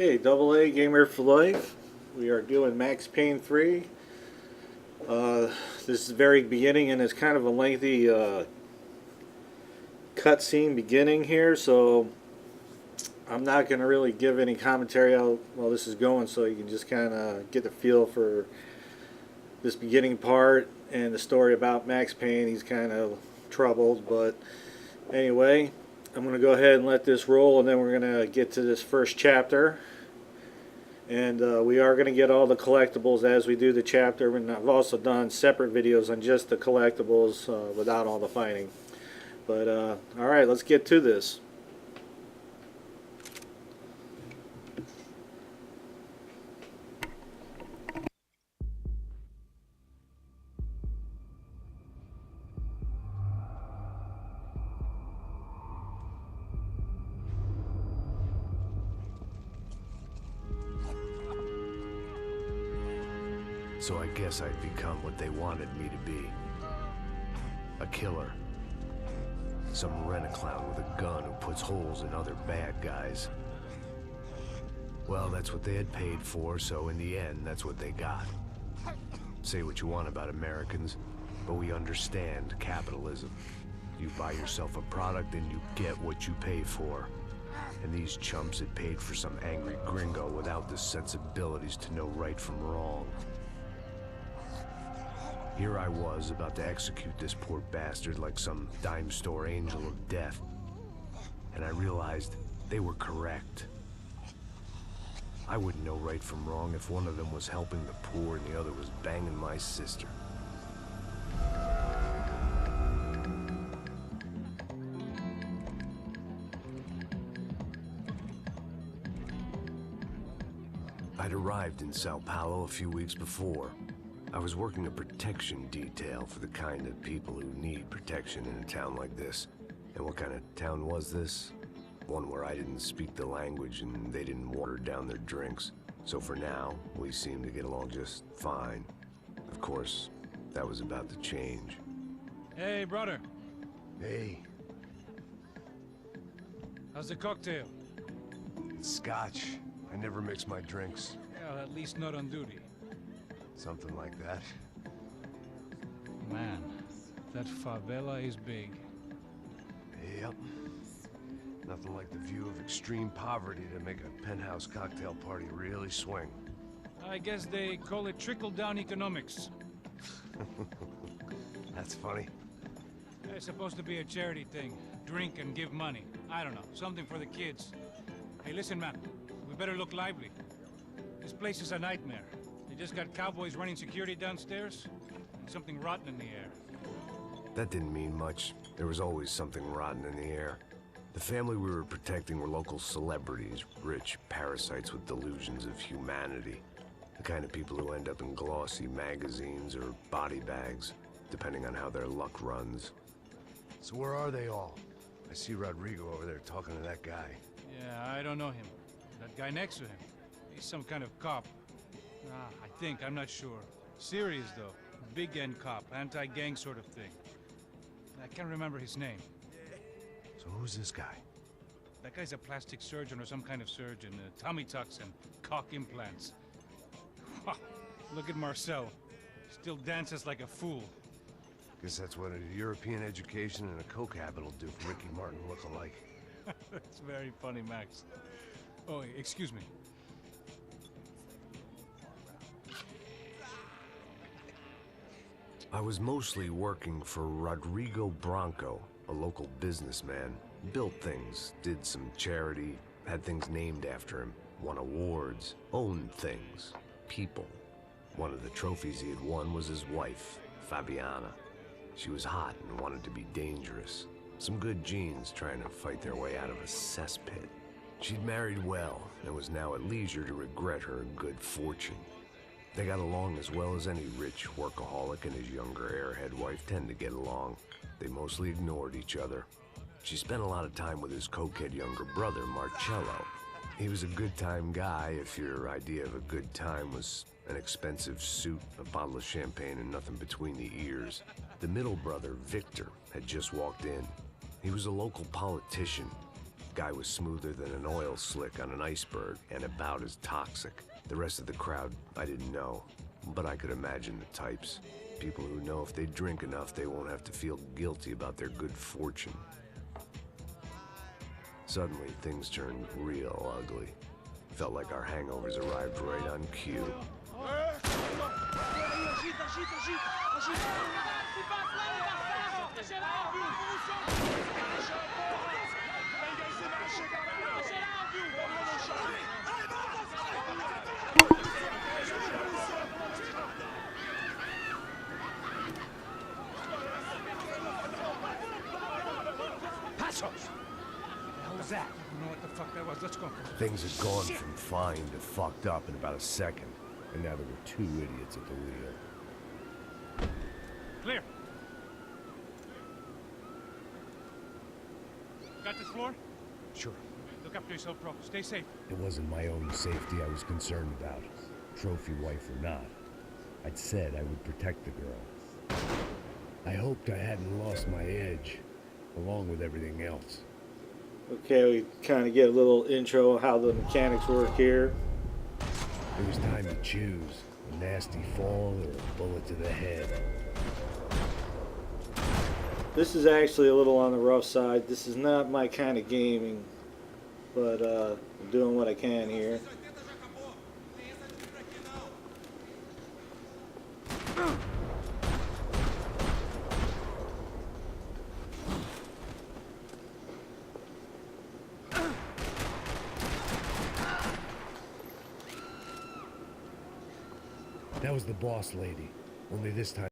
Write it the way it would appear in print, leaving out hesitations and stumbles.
Okay, Double A Gamer for Life. We are doing Max Payne 3. This is the very beginning, and it's kind of a lengthy cutscene beginning here, so I'm not going to really give any commentary out while this is going, so you can just kind of get the feel for this beginning part and the story about Max Payne. He's kind of troubled, but anyway, I'm going to go ahead and let this roll, and then we're going to get to this first chapter. And we are going to get all the collectibles as we do the chapter, and I've also done separate videos on just the collectibles without all the fighting. But alright, let's get to this. So I guess I'd become what they wanted me to be. A killer. Some rent-a-clown with a gun who puts holes in other bad guys. Well, that's what they had paid for, so in the end, that's what they got. Say what you want about Americans, but we understand capitalism. You buy yourself a product and you get what you pay for. And these chumps had paid for some angry gringo without the sensibilities to know right from wrong. Here I was, about to execute this poor bastard like some dime store angel of death. And I realized they were correct. I wouldn't know right from wrong if one of them was helping the poor and the other was banging my sister. I'd arrived in Sao Paulo a few weeks before. I was working a protection detail for the kind of people who need protection in a town like this. And what kind of town was this? One where I didn't speak the language and they didn't water down their drinks. So for now, we seemed to get along just fine. Of course, that was about to change. Hey, brother. Hey, How's the cocktail? it's scotch. I never mix my drinks. Well, at least not on duty. Something like that. Man, that favela is big. Yep. Nothing like the view of extreme poverty to make a penthouse cocktail party really swing. I guess they call it trickle-down economics. That's funny. It's supposed to be a charity thing. Drink and give money. I don't know, something for the kids. Hey, listen, man. We better look lively. This place is a nightmare. They just got cowboys running security downstairs, and something rotten in the air. That didn't mean much. There was always something rotten in the air. The family we were protecting were local celebrities, rich parasites with delusions of humanity. The kind of people who end up in glossy magazines or body bags, depending on how their luck runs. So where are they all? I see Rodrigo over there talking to that guy. Yeah, I don't know him. That guy next to him. He's some kind of cop. I think, I'm not sure. Serious, though. Big-end cop, anti-gang sort of thing. I can't remember his name. So who's this guy? That guy's a plastic surgeon or some kind of surgeon. Tummy tucks and cock implants. Look at Marcel. Still dances like a fool. Guess that's what a European education and a coke habit will do for Ricky Martin look-alike. That's very funny, Max. Oh, excuse me. I was mostly working for Rodrigo Branco, a local businessman. Built things, did some charity, had things named after him, won awards, owned things, people. One of the trophies he had won was his wife, Fabiana. She was hot and wanted to be dangerous. Some good genes trying to fight their way out of a cesspit. She'd married well and was now at leisure to regret her good fortune. They got along as well as any rich workaholic and his younger airhead wife tend to get along. They mostly ignored each other. She spent a lot of time with his cokehead younger brother, Marcello. He was a good-time guy if your idea of a good time was an expensive suit, a bottle of champagne, and nothing between the ears. The middle brother, Victor, had just walked in. He was a local politician. Guy was smoother than an oil slick on an iceberg and about as toxic. The rest of the crowd, I didn't know, but I could imagine the types. People who know if they drink enough, they won't have to feel guilty about their good fortune. Suddenly, things turned real ugly. Felt like our hangovers arrived right on cue. Passos! What the hell was that? I don't know what the fuck that was. Let's go. Things had gone from fine to fucked up in about a second, and now there were two idiots at the wheel. Clear. Got this floor? Sure. Look after yourself, bro. Stay safe. It wasn't my own safety I was concerned about, trophy wife or not. I'd said I would protect the girl. I hoped I hadn't lost my edge, along with everything else. Okay, we kind of get a little intro of how the mechanics work here. It was time to choose, a nasty fall or a bullet to the head. This is actually a little on the rough side. This is not my kind of gaming, but I'm doing what I can here. That was the boss lady, only this time